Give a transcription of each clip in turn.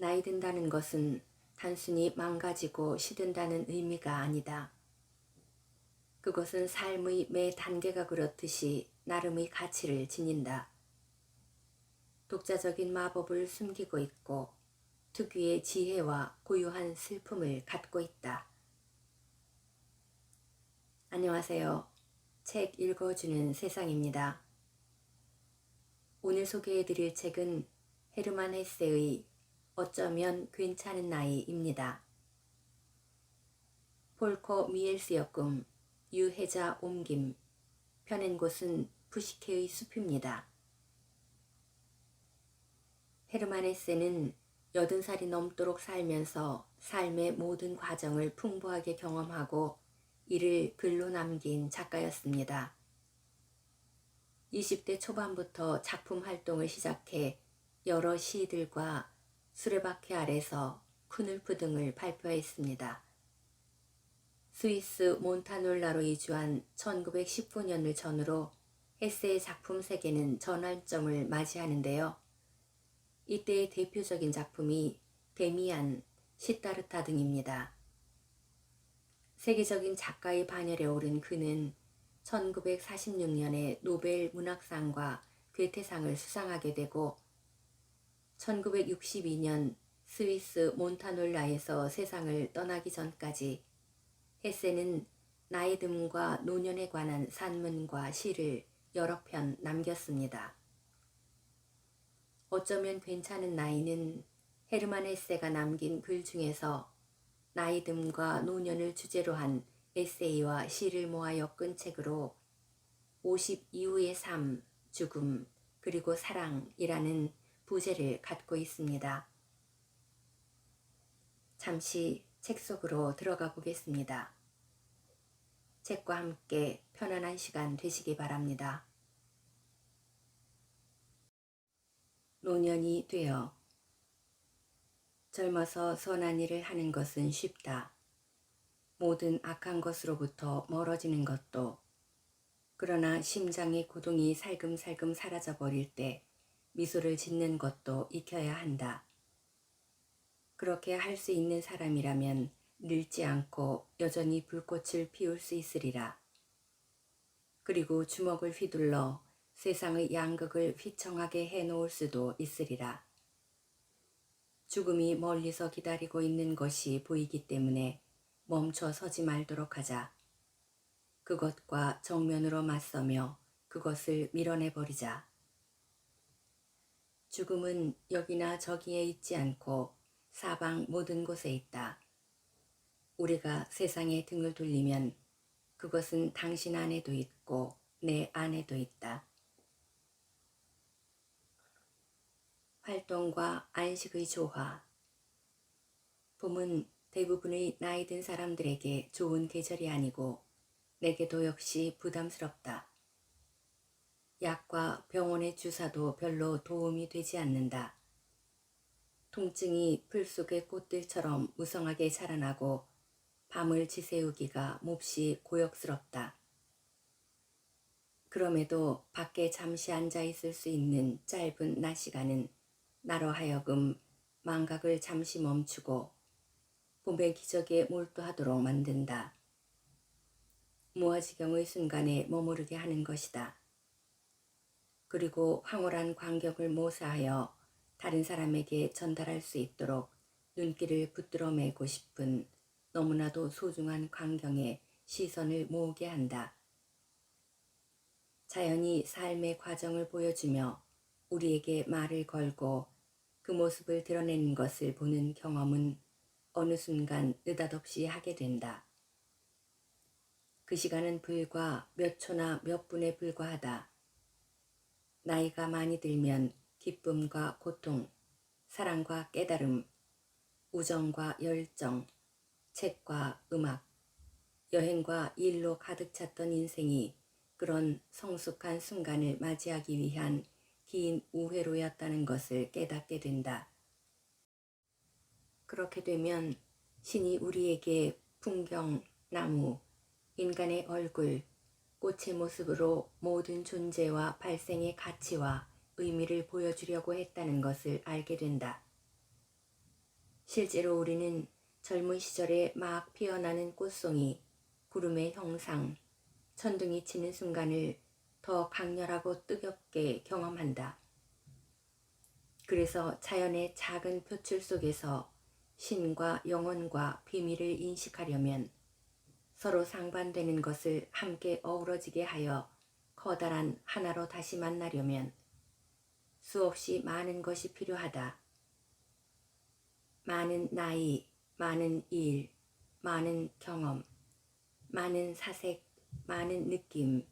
나이 든다는 것은 단순히 망가지고 시든다는 의미가 아니다. 그것은 삶의 매 단계가 그렇듯이 나름의 가치를 지닌다. 독자적인 마법을 숨기고 있고 특유의 지혜와 고유한 슬픔을 갖고 있다. 안녕하세요. 책 읽어주는 세상입니다. 오늘 소개해드릴 책은 헤르만 헤세의 어쩌면 괜찮은 나이입니다. 폴커 미엘스역금, 유해자 옮김, 펴낸 곳은 푸시케의 숲입니다. 헤르만 헤세는 80살이 넘도록 살면서 삶의 모든 과정을 풍부하게 경험하고 이를 글로 남긴 작가였습니다. 20대 초반부터 작품 활동을 시작해 여러 시들과 수레바퀴 아래서 쿠눌프 등을 발표했습니다. 스위스 몬타놀라로 이주한 1919년을 전후로 헤세의 작품 세계는 전환점을 맞이하는데요. 이때의 대표적인 작품이 데미안, 시타르타 등입니다. 세계적인 작가의 반열에 오른 그는 1946년에 노벨 문학상과 괴테상을 수상하게 되고 1962년 스위스 몬타놀라에서 세상을 떠나기 전까지 헤세는 나이듦과 노년에 관한 산문과 시를 여러 편 남겼습니다. 어쩌면 괜찮은 나이는 헤르만 헤세가 남긴 글 중에서 나이듦과 노년을 주제로 한 에세이와 시를 모아 엮은 책으로 50 이후의 삶, 죽음, 그리고 사랑이라는 부제를 갖고 있습니다. 잠시 책 속으로 들어가 보겠습니다. 책과 함께 편안한 시간 되시기 바랍니다. 노년이 되어 젊어서 선한 일을 하는 것은 쉽다. 모든 악한 것으로부터 멀어지는 것도. 그러나 심장의 고동이 살금살금 사라져 버릴 때 미소를 짓는 것도 익혀야 한다. 그렇게 할 수 있는 사람이라면 늙지 않고 여전히 불꽃을 피울 수 있으리라. 그리고 주먹을 휘둘러 세상의 양극을 휘청하게 해놓을 수도 있으리라. 죽음이 멀리서 기다리고 있는 것이 보이기 때문에 멈춰 서지 말도록 하자. 그것과 정면으로 맞서며 그것을 밀어내버리자. 죽음은 여기나 저기에 있지 않고 사방 모든 곳에 있다. 우리가 세상에 등을 돌리면 그것은 당신 안에도 있고 내 안에도 있다. 활동과 안식의 조화. 봄은 대부분의 나이 든 사람들에게 좋은 계절이 아니고 내게도 역시 부담스럽다. 약과 병원의 주사도 별로 도움이 되지 않는다. 통증이 풀 속의 꽃들처럼 무성하게 자라나고 밤을 지새우기가 몹시 고역스럽다. 그럼에도 밖에 잠시 앉아 있을 수 있는 짧은 낮 시간은 나로 하여금 망각을 잠시 멈추고 봄의 기적에 몰두하도록 만든다. 무아지경의 순간에 머무르게 하는 것이다. 그리고 황홀한 광경을 모사하여 다른 사람에게 전달할 수 있도록 눈길을 붙들어 매고 싶은 너무나도 소중한 광경에 시선을 모으게 한다. 자연이 삶의 과정을 보여주며 우리에게 말을 걸고 그 모습을 드러내는 것을 보는 경험은 어느 순간 느닷없이 하게 된다. 그 시간은 불과 몇 초나 몇 분에 불과하다. 나이가 많이 들면 기쁨과 고통, 사랑과 깨달음, 우정과 열정, 책과 음악, 여행과 일로 가득 찼던 인생이 그런 성숙한 순간을 맞이하기 위한 긴 우회로였다는 것을 깨닫게 된다. 그렇게 되면 신이 우리에게 풍경, 나무, 인간의 얼굴, 꽃의 모습으로 모든 존재와 발생의 가치와 의미를 보여주려고 했다는 것을 알게 된다. 실제로 우리는 젊은 시절에 막 피어나는 꽃송이, 구름의 형상, 천둥이 치는 순간을 더 강렬하고 뜨겁게 경험한다. 그래서 자연의 작은 표출 속에서 신과 영혼과 비밀을 인식하려면 서로 상반되는 것을 함께 어우러지게 하여 커다란 하나로 다시 만나려면 수없이 많은 것이 필요하다. 많은 나이, 많은 일, 많은 경험, 많은 사색, 많은 느낌,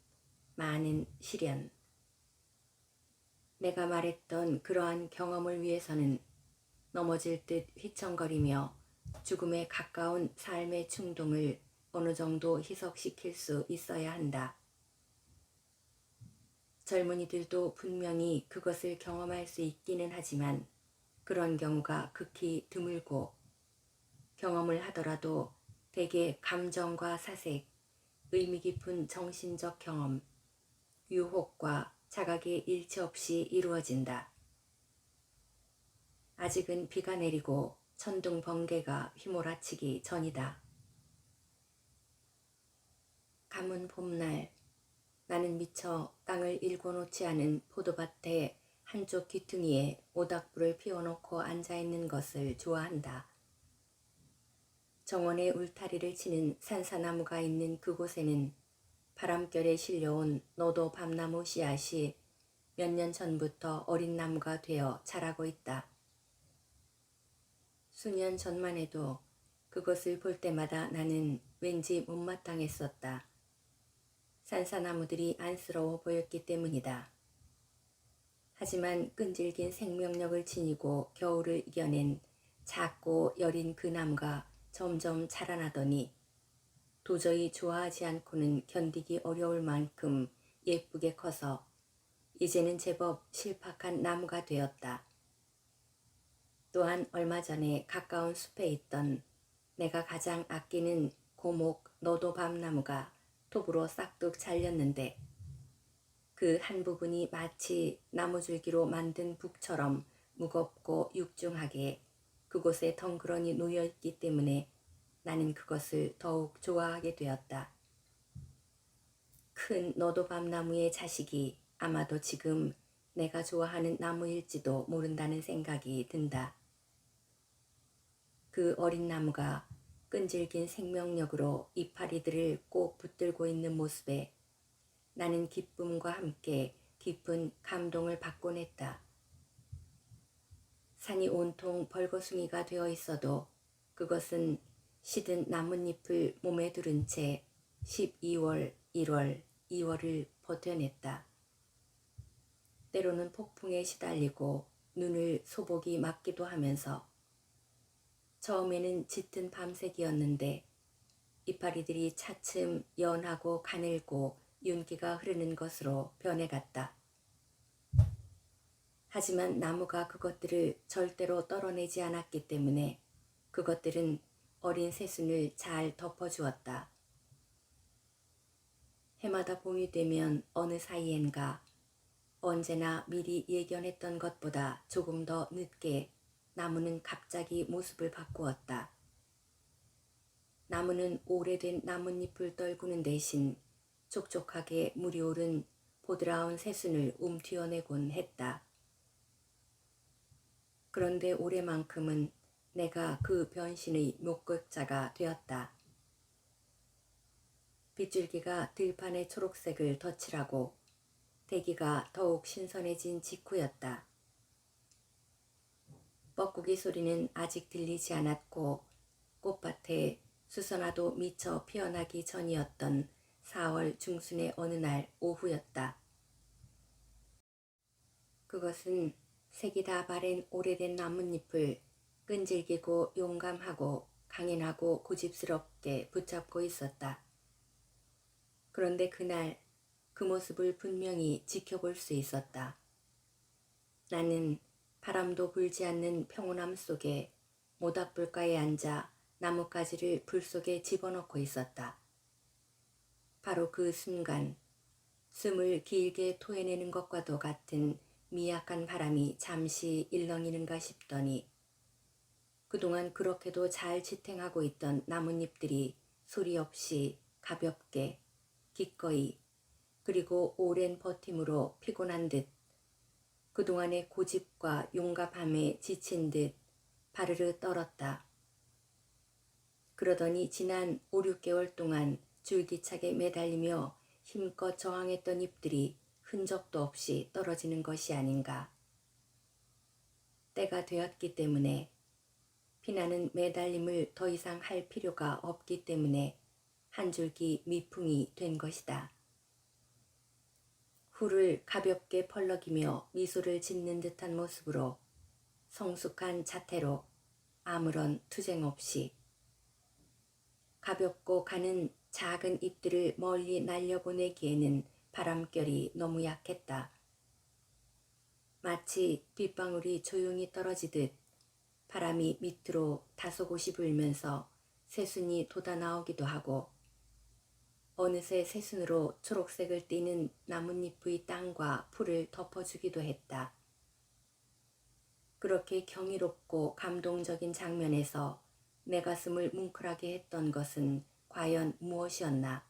많은 시련. 내가 말했던 그러한 경험을 위해서는 넘어질 듯 휘청거리며 죽음에 가까운 삶의 충동을 어느 정도 희석시킬 수 있어야 한다. 젊은이들도 분명히 그것을 경험할 수 있기는 하지만 그런 경우가 극히 드물고 경험을 하더라도 대개 감정과 사색, 의미 깊은 정신적 경험, 유혹과 자각의 일치 없이 이루어진다. 아직은 비가 내리고 천둥 번개가 휘몰아치기 전이다. 가문 봄날, 나는 미처 땅을 일궈놓지 않은 포도밭의 한쪽 귀퉁이에 모닥불을 피워놓고 앉아있는 것을 좋아한다. 정원의 울타리를 치는 산사나무가 있는 그곳에는 바람결에 실려온 너도 밤나무 씨앗이 몇 년 전부터 어린 나무가 되어 자라고 있다. 수년 전만 해도 그것을 볼 때마다 나는 왠지 못마땅했었다. 산사나무들이 안쓰러워 보였기 때문이다. 하지만 끈질긴 생명력을 지니고 겨울을 이겨낸 작고 여린 그 나무가 점점 자라나더니 도저히 좋아하지 않고는 견디기 어려울 만큼 예쁘게 커서 이제는 제법 실팍한 나무가 되었다. 또한 얼마 전에 가까운 숲에 있던 내가 가장 아끼는 고목 너도 밤나무가 톱으로 싹둑 잘렸는데 그 한 부분이 마치 나무줄기로 만든 북처럼 무겁고 육중하게 그곳에 덩그러니 놓여있기 때문에 나는 그것을 더욱 좋아하게 되었다. 큰 너도 밤나무의 자식이 아마도 지금 내가 좋아하는 나무일지도 모른다는 생각이 든다. 그 어린 나무가 끈질긴 생명력으로 이파리들을 꼭 붙들고 있는 모습에 나는 기쁨과 함께 깊은 감동을 받곤 했다. 산이 온통 벌거숭이가 되어 있어도 그것은 시든 나뭇잎을 몸에 두른 채 12월, 1월, 2월을 버텨냈다. 때로는 폭풍에 시달리고 눈을 소복이 맞기도 하면서 처음에는 짙은 밤색이었는데 이파리들이 차츰 연하고 가늘고 윤기가 흐르는 것으로 변해갔다. 하지만 나무가 그것들을 절대로 떨어내지 않았기 때문에 그것들은 어린 새순을 잘 덮어주었다. 해마다 봄이 되면 어느 사이엔가 언제나 미리 예견했던 것보다 조금 더 늦게 나무는 갑자기 모습을 바꾸었다. 나무는 오래된 나뭇잎을 떨구는 대신 촉촉하게 물이 오른 보드라운 새순을 움튀어내곤 했다. 그런데 올해만큼은 내가 그 변신의 목격자가 되었다. 빗줄기가 들판의 초록색을 덧칠하고 대기가 더욱 신선해진 직후였다. 뻐꾸기 소리는 아직 들리지 않았고 꽃밭에 수선화도 미처 피어나기 전이었던 4월 중순의 어느 날 오후였다. 그것은 색이 다 바랜 오래된 나뭇잎을 끈질기고 용감하고 강인하고 고집스럽게 붙잡고 있었다. 그런데 그날 그 모습을 분명히 지켜볼 수 있었다. 나는 바람도 불지 않는 평온함 속에 모닥불가에 앉아 나뭇가지를 불 속에 집어넣고 있었다. 바로 그 순간 숨을 길게 토해내는 것과도 같은 미약한 바람이 잠시 일렁이는가 싶더니 그동안 그렇게도 잘 지탱하고 있던 나뭇잎들이 소리 없이 가볍게 기꺼이 그리고 오랜 버팀으로 피곤한 듯 그동안의 고집과 용감함에 지친 듯 바르르 떨었다. 그러더니 지난 5, 6개월 동안 줄기차게 매달리며 힘껏 저항했던 잎들이 흔적도 없이 떨어지는 것이 아닌가. 때가 되었기 때문에 피나는 매달림을 더 이상 할 필요가 없기 때문에 한 줄기 미풍이 된 것이다. 후를 가볍게 펄럭이며 미소를 짓는 듯한 모습으로 성숙한 자태로 아무런 투쟁 없이 가볍고 가는 작은 잎들을 멀리 날려보내기에는 바람결이 너무 약했다. 마치 빗방울이 조용히 떨어지듯 바람이 밑으로 다소곳이 불면서 새순이 돋아나오기도 하고 어느새 새순으로 초록색을 띠는 나뭇잎의 땅과 풀을 덮어주기도 했다. 그렇게 경이롭고 감동적인 장면에서 내 가슴을 뭉클하게 했던 것은 과연 무엇이었나?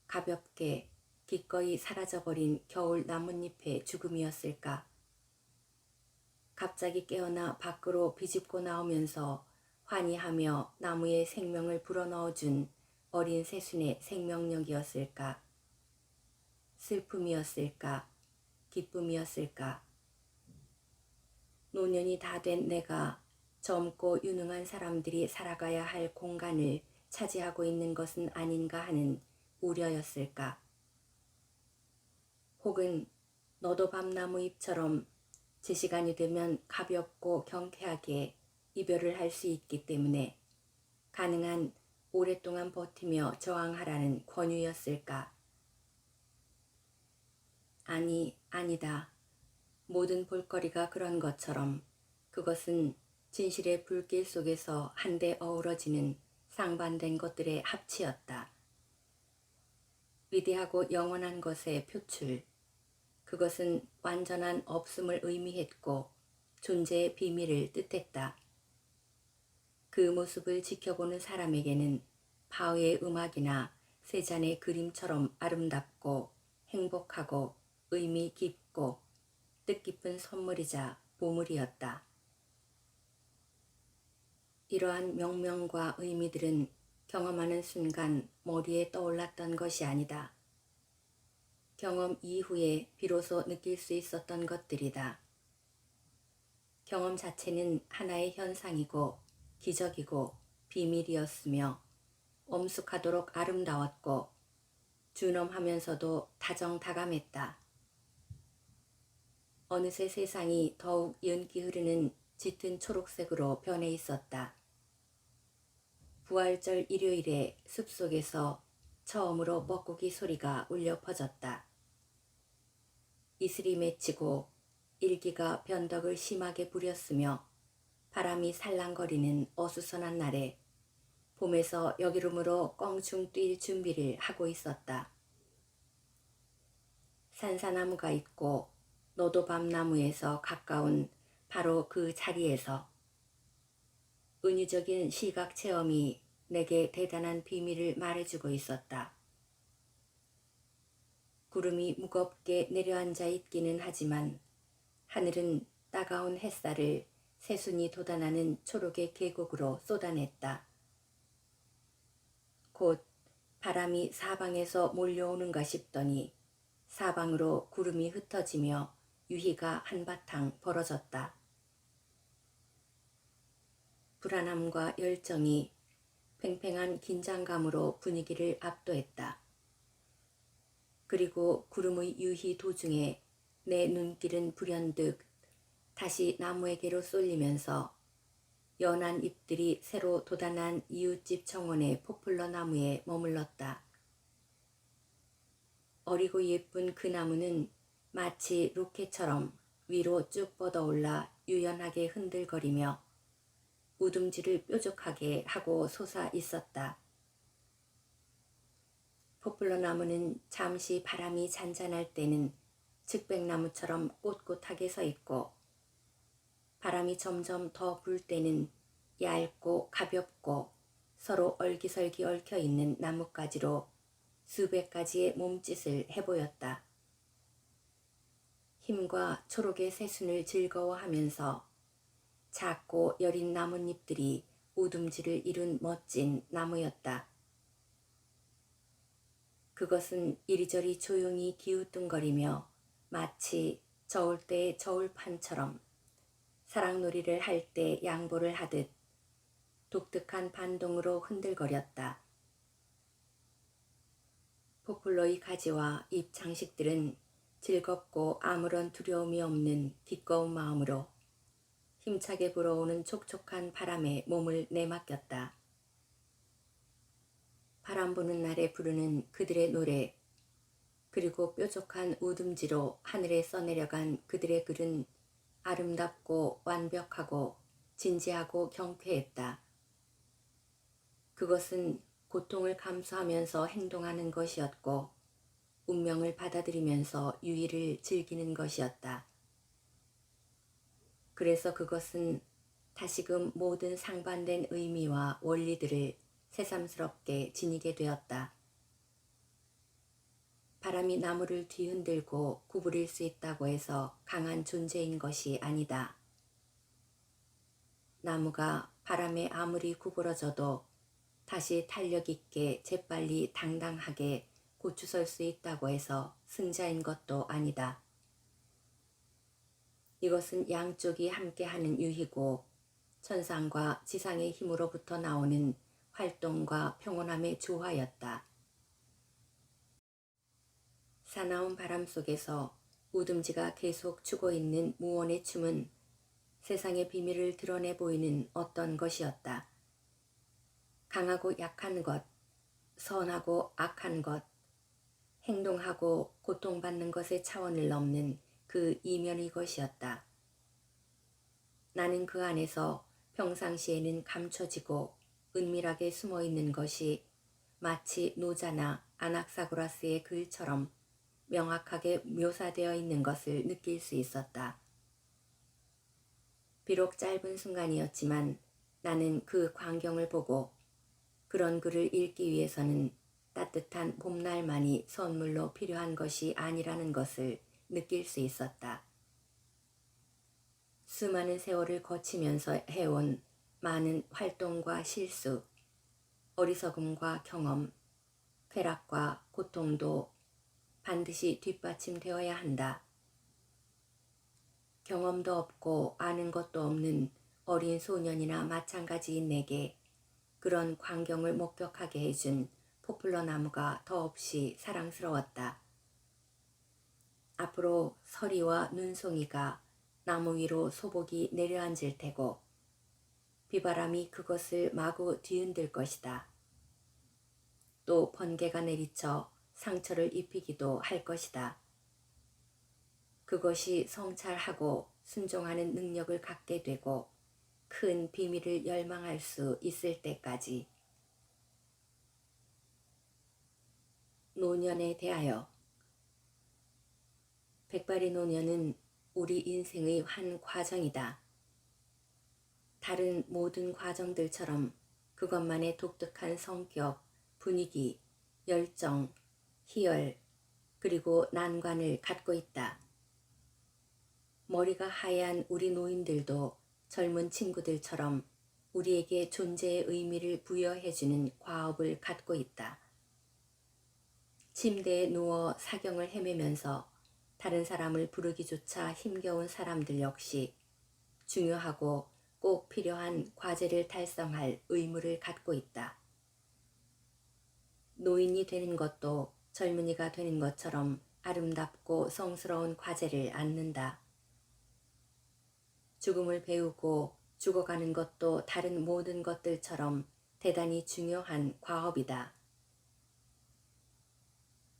가볍게 기꺼이 사라져버린 겨울 나뭇잎의 죽음이었을까? 갑자기 깨어나 밖으로 비집고 나오면서 환희하며 나무에 생명을 불어넣어준 어린 새순의 생명력이었을까? 슬픔이었을까? 기쁨이었을까? 노년이 다 된 내가 젊고 유능한 사람들이 살아가야 할 공간을 차지하고 있는 것은 아닌가 하는 우려였을까? 혹은 너도 밤나무 잎처럼 제 시간이 되면 가볍고 경쾌하게 이별을 할 수 있기 때문에 가능한 오랫동안 버티며 저항하라는 권유였을까? 아니, 아니다. 모든 볼거리가 그런 것처럼 그것은 진실의 불길 속에서 한데 어우러지는 상반된 것들의 합치였다. 위대하고 영원한 것의 표출, 그것은 완전한 없음을 의미했고 존재의 비밀을 뜻했다. 그 모습을 지켜보는 사람에게는 바흐의 음악이나 세잔의 그림처럼 아름답고 행복하고 의미 깊고 뜻깊은 선물이자 보물이었다. 이러한 명명과 의미들은 경험하는 순간 머리에 떠올랐던 것이 아니다. 경험 이후에 비로소 느낄 수 있었던 것들이다. 경험 자체는 하나의 현상이고 기적이고 비밀이었으며 엄숙하도록 아름다웠고 준엄하면서도 다정다감했다. 어느새 세상이 더욱 연기 흐르는 짙은 초록색으로 변해 있었다. 부활절 일요일에 숲속에서 처음으로 먹고기 소리가 울려 퍼졌다. 이슬이 맺히고 일기가 변덕을 심하게 부렸으며 바람이 살랑거리는 어수선한 날에 봄에서 여기름으로 껑충 뛸 준비를 하고 있었다. 산사나무가 있고 노도밤나무에서 가까운 바로 그 자리에서 은유적인 시각 체험이 내게 대단한 비밀을 말해주고 있었다. 구름이 무겁게 내려앉아 있기는 하지만 하늘은 따가운 햇살을 새순이 돋아나는 초록의 계곡으로 쏟아냈다. 곧 바람이 사방에서 몰려오는가 싶더니 사방으로 구름이 흩어지며 유희가 한바탕 벌어졌다. 불안함과 열정이 팽팽한 긴장감으로 분위기를 압도했다. 그리고 구름의 유희 도중에 내 눈길은 불현듯 다시 나무에게로 쏠리면서 연한 잎들이 새로 돋아난 이웃집 정원의 포플러 나무에 머물렀다. 어리고 예쁜 그 나무는 마치 로켓처럼 위로 쭉 뻗어올라 유연하게 흔들거리며 우둥지를 뾰족하게 하고 솟아 있었다. 포플러 나무는 잠시 바람이 잔잔할 때는 측백나무처럼 꼿꼿하게 서 있고 바람이 점점 더 불 때는 얇고 가볍고 서로 얼기설기 얽혀 있는 나뭇가지로 수백 가지의 몸짓을 해보였다. 힘과 초록의 새순을 즐거워하면서 작고 여린 나뭇잎들이 우둠지를 이룬 멋진 나무였다. 그것은 이리저리 조용히 기우뚱거리며 마치 저울 때의 저울판처럼 사랑놀이를 할 때 양보를 하듯 독특한 반동으로 흔들거렸다. 포플러의 가지와 잎 장식들은 즐겁고 아무런 두려움이 없는 기꺼운 마음으로 힘차게 불어오는 촉촉한 바람에 몸을 내맡겼다. 바람 부는 날에 부르는 그들의 노래, 그리고 뾰족한 우둠지로 하늘에 써내려간 그들의 글은 아름답고 완벽하고 진지하고 경쾌했다. 그것은 고통을 감수하면서 행동하는 것이었고 운명을 받아들이면서 유의를 즐기는 것이었다. 그래서 그것은 다시금 모든 상반된 의미와 원리들을 새삼스럽게 지니게 되었다. 바람이 나무를 뒤흔들고 구부릴 수 있다고 해서 강한 존재인 것이 아니다. 나무가 바람에 아무리 구부러져도 다시 탄력 있게 재빨리 당당하게 고추설 수 있다고 해서 승자인 것도 아니다. 이것은 양쪽이 함께하는 유희고 천상과 지상의 힘으로부터 나오는 활동과 평온함의 조화였다. 사나운 바람 속에서 우둠지가 계속 추고 있는 무언의 춤은 세상의 비밀을 드러내 보이는 어떤 것이었다. 강하고 약한 것, 선하고 악한 것, 행동하고 고통받는 것의 차원을 넘는 그 이면의 것이었다. 나는 그 안에서 평상시에는 감춰지고 은밀하게 숨어있는 것이 마치 노자나 아낙사고라스의 글처럼 명확하게 묘사되어 있는 것을 느낄 수 있었다. 비록 짧은 순간이었지만 나는 그 광경을 보고 그런 글을 읽기 위해서는 따뜻한 봄날만이 선물로 필요한 것이 아니라는 것을 느낄 수 있었다. 수많은 세월을 거치면서 해온 많은 활동과 실수, 어리석음과 경험, 쾌락과 고통도 반드시 뒷받침되어야 한다. 경험도 없고 아는 것도 없는 어린 소년이나 마찬가지인 내게 그런 광경을 목격하게 해준 포플러 나무가 더없이 사랑스러웠다. 앞으로 서리와 눈송이가 나무 위로 소복이 내려앉을 테고 비바람이 그것을 마구 뒤흔들 것이다. 또 번개가 내리쳐 상처를 입히기도 할 것이다. 그것이 성찰하고 순종하는 능력을 갖게 되고 큰 비밀을 열망할 수 있을 때까지. 노년에 대하여. 백발의 노년은 우리 인생의 한 과정이다. 다른 모든 과정들처럼 그것만의 독특한 성격, 분위기, 열정, 희열, 그리고 난관을 갖고 있다. 머리가 하얀 우리 노인들도 젊은 친구들처럼 우리에게 존재의 의미를 부여해주는 과업을 갖고 있다. 침대에 누워 사경을 헤매면서 다른 사람을 부르기조차 힘겨운 사람들 역시 중요하고 꼭 필요한 과제를 달성할 의무를 갖고 있다. 노인이 되는 것도 젊은이가 되는 것처럼 아름답고 성스러운 과제를 안는다. 죽음을 배우고 죽어가는 것도 다른 모든 것들처럼 대단히 중요한 과업이다.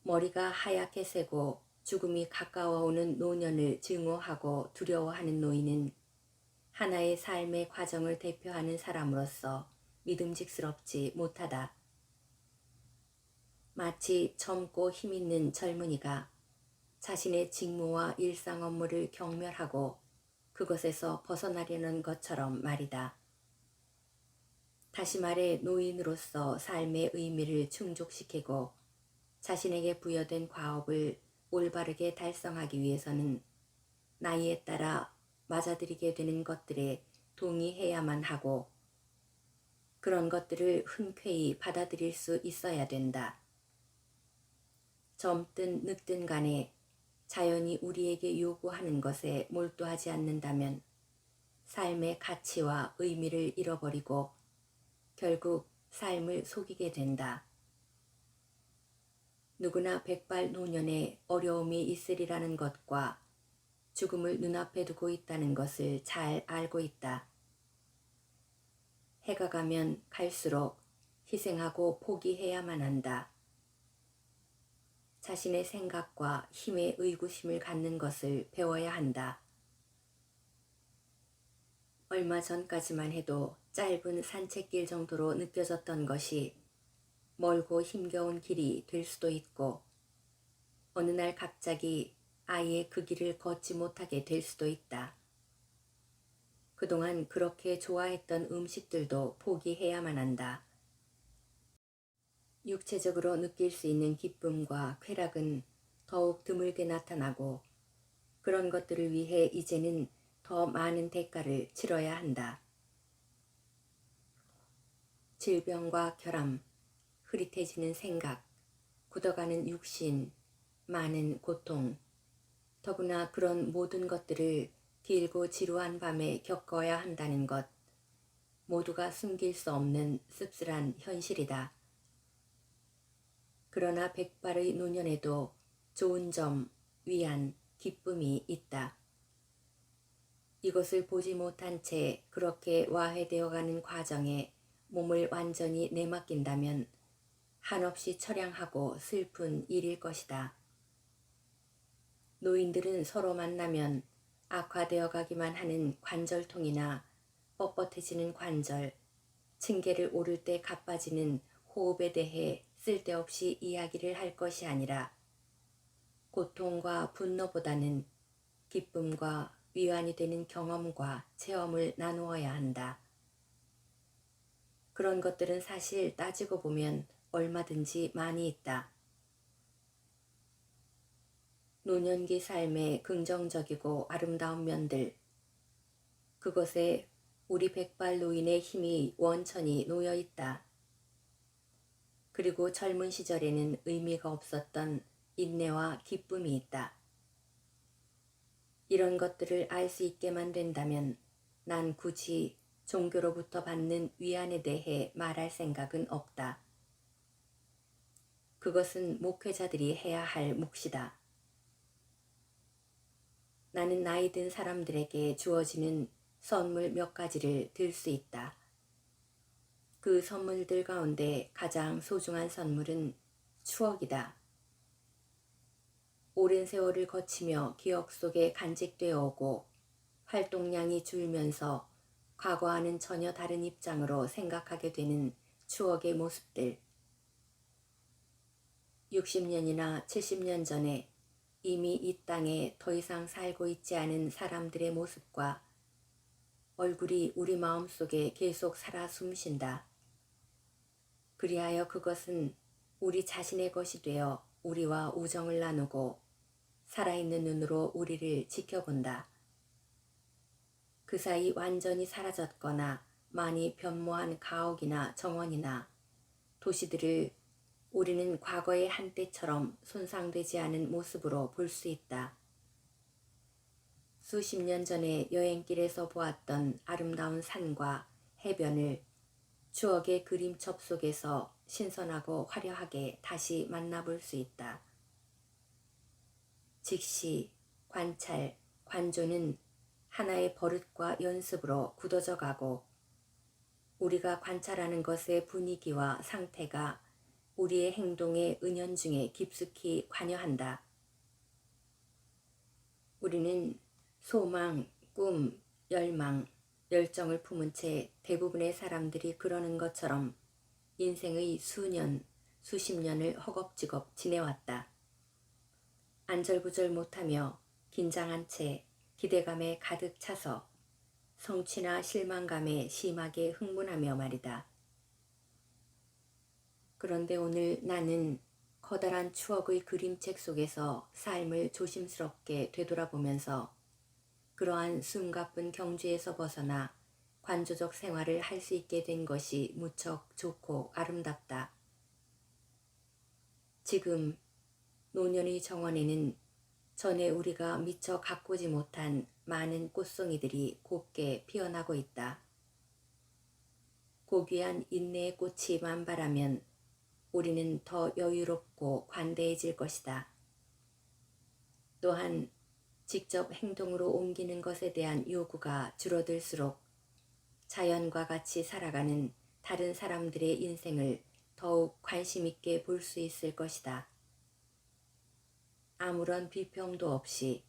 머리가 하얗게 새고 죽음이 가까워오는 노년을 증오하고 두려워하는 노인은 하나의 삶의 과정을 대표하는 사람으로서 믿음직스럽지 못하다. 마치 젊고 힘있는 젊은이가 자신의 직무와 일상 업무를 경멸하고 그것에서 벗어나려는 것처럼 말이다. 다시 말해 노인으로서 삶의 의미를 충족시키고 자신에게 부여된 과업을 올바르게 달성하기 위해서는 나이에 따라 맞아들이게 되는 것들에 동의해야만 하고 그런 것들을 흔쾌히 받아들일 수 있어야 된다. 젊든 늙든 간에 자연이 우리에게 요구하는 것에 몰두하지 않는다면 삶의 가치와 의미를 잃어버리고 결국 삶을 속이게 된다. 누구나 백발노년에 어려움이 있으리라는 것과 죽음을 눈앞에 두고 있다는 것을 잘 알고 있다. 해가 가면 갈수록 희생하고 포기해야만 한다. 자신의 생각과 힘에 의구심을 갖는 것을 배워야 한다. 얼마 전까지만 해도 짧은 산책길 정도로 느껴졌던 것이 멀고 힘겨운 길이 될 수도 있고 어느 날 갑자기 아예 그 길을 걷지 못하게 될 수도 있다. 그동안 그렇게 좋아했던 음식들도 포기해야만 한다. 육체적으로 느낄 수 있는 기쁨과 쾌락은 더욱 드물게 나타나고 그런 것들을 위해 이제는 더 많은 대가를 치러야 한다. 질병과 결함, 흐릿해지는 생각, 굳어가는 육신, 많은 고통, 더구나 그런 모든 것들을 길고 지루한 밤에 겪어야 한다는 것, 모두가 숨길 수 없는 씁쓸한 현실이다. 그러나 백발의 노년에도 좋은 점, 위안, 기쁨이 있다. 이것을 보지 못한 채 그렇게 와해되어가는 과정에 몸을 완전히 내맡긴다면 한없이 처량하고 슬픈 일일 것이다. 노인들은 서로 만나면 악화되어 가기만 하는 관절통이나 뻣뻣해지는 관절, 층계를 오를 때 가빠지는 호흡에 대해 쓸데없이 이야기를 할 것이 아니라 고통과 분노보다는 기쁨과 위안이 되는 경험과 체험을 나누어야 한다. 그런 것들은 사실 따지고 보면 얼마든지 많이 있다. 노년기 삶의 긍정적이고 아름다운 면들, 그것에 우리 백발 노인의 힘이 원천히 놓여 있다. 그리고 젊은 시절에는 의미가 없었던 인내와 기쁨이 있다. 이런 것들을 알 수 있게만 된다면 난 굳이 종교로부터 받는 위안에 대해 말할 생각은 없다. 그것은 목회자들이 해야 할 몫이다. 나는 나이 든 사람들에게 주어지는 선물 몇 가지를 들 수 있다. 그 선물들 가운데 가장 소중한 선물은 추억이다. 오랜 세월을 거치며 기억 속에 간직되어 오고 활동량이 줄면서 과거와는 전혀 다른 입장으로 생각하게 되는 추억의 모습들. 60년이나 70년 전에 이미 이 땅에 더 이상 살고 있지 않은 사람들의 모습과 얼굴이 우리 마음속에 계속 살아 숨쉰다. 그리하여 그것은 우리 자신의 것이 되어 우리와 우정을 나누고 살아있는 눈으로 우리를 지켜본다. 그 사이 완전히 사라졌거나 많이 변모한 가옥이나 정원이나 도시들을 우리는 과거의 한때처럼 손상되지 않은 모습으로 볼 수 있다. 수십 년 전에 여행길에서 보았던 아름다운 산과 해변을 추억의 그림첩 속에서 신선하고 화려하게 다시 만나볼 수 있다. 직시, 관찰, 관조는 하나의 버릇과 연습으로 굳어져 가고 우리가 관찰하는 것의 분위기와 상태가 우리의 행동의 은연중에 깊숙이 관여한다. 우리는 소망, 꿈, 열망, 열정을 품은 채 대부분의 사람들이 그러는 것처럼 인생의 수년, 수십 년을 허겁지겁 지내왔다. 안절부절 못하며 긴장한 채 기대감에 가득 차서 성취나 실망감에 심하게 흥분하며 말이다. 그런데 오늘 나는 커다란 추억의 그림책 속에서 삶을 조심스럽게 되돌아보면서 그러한 숨가쁜 경주에서 벗어나 관조적 생활을 할 수 있게 된 것이 무척 좋고 아름답다. 지금 노년의 정원에는 전에 우리가 미처 가꾸지 못한 많은 꽃송이들이 곱게 피어나고 있다. 고귀한 인내의 꽃이 만발하면 우리는 더 여유롭고 관대해질 것이다. 또한 직접 행동으로 옮기는 것에 대한 요구가 줄어들수록 자연과 같이 살아가는 다른 사람들의 인생을 더욱 관심 있게 볼 수 있을 것이다. 아무런 비평도 없이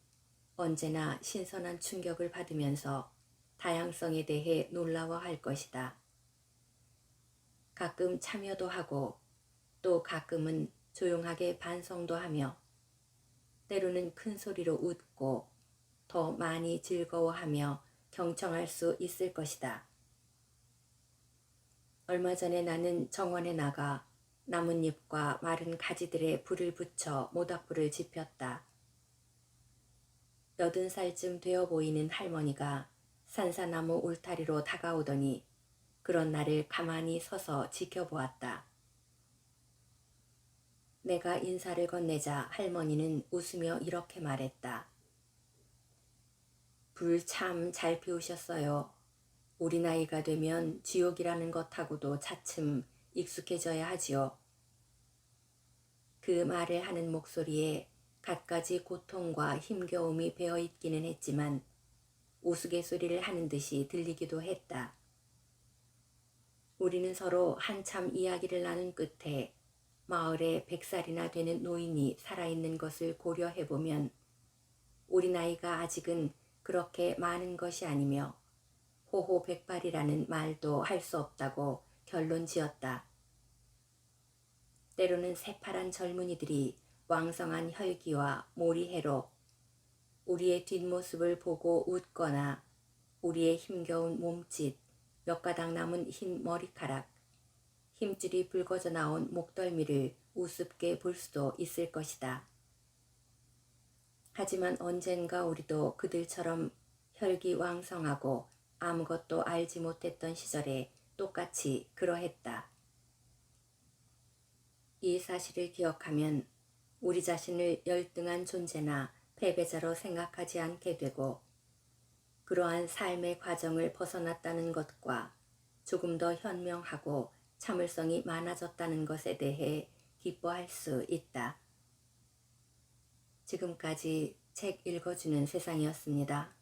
언제나 신선한 충격을 받으면서 다양성에 대해 놀라워할 것이다. 가끔 참여도 하고 또 가끔은 조용하게 반성도 하며 때로는 큰 소리로 웃고 더 많이 즐거워하며 경청할 수 있을 것이다. 얼마 전에 나는 정원에 나가 나뭇잎과 마른 가지들에 불을 붙여 모닥불을 지폈다. 80살쯤 되어 보이는 할머니가 산사나무 울타리로 다가오더니 그런 나를 가만히 서서 지켜보았다. 내가 인사를 건네자 할머니는 웃으며 이렇게 말했다. 불 참 잘 피우셨어요. 우리 나이가 되면 지옥이라는 것하고도 차츰 익숙해져야 하지요. 그 말을 하는 목소리에 갖가지 고통과 힘겨움이 배어 있기는 했지만 우스갯소리를 하는 듯이 들리기도 했다. 우리는 서로 한참 이야기를 나눈 끝에 마을에 100살이나 되는 노인이 살아있는 것을 고려해보면 우리 나이가 아직은 그렇게 많은 것이 아니며 호호백발이라는 말도 할 수 없다고 결론 지었다. 때로는 새파란 젊은이들이 왕성한 혈기와 몰이해로 우리의 뒷모습을 보고 웃거나 우리의 힘겨운 몸짓, 몇 가닥 남은 흰 머리카락, 힘줄이 붉어져 나온 목덜미를 우습게 볼 수도 있을 것이다. 하지만 언젠가 우리도 그들처럼 혈기왕성하고 아무것도 알지 못했던 시절에 똑같이 그러했다. 이 사실을 기억하면 우리 자신을 열등한 존재나 패배자로 생각하지 않게 되고 그러한 삶의 과정을 벗어났다는 것과 조금 더 현명하고 참을성이 많아졌다는 것에 대해 기뻐할 수 있다. 지금까지 책 읽어주는 세상이었습니다.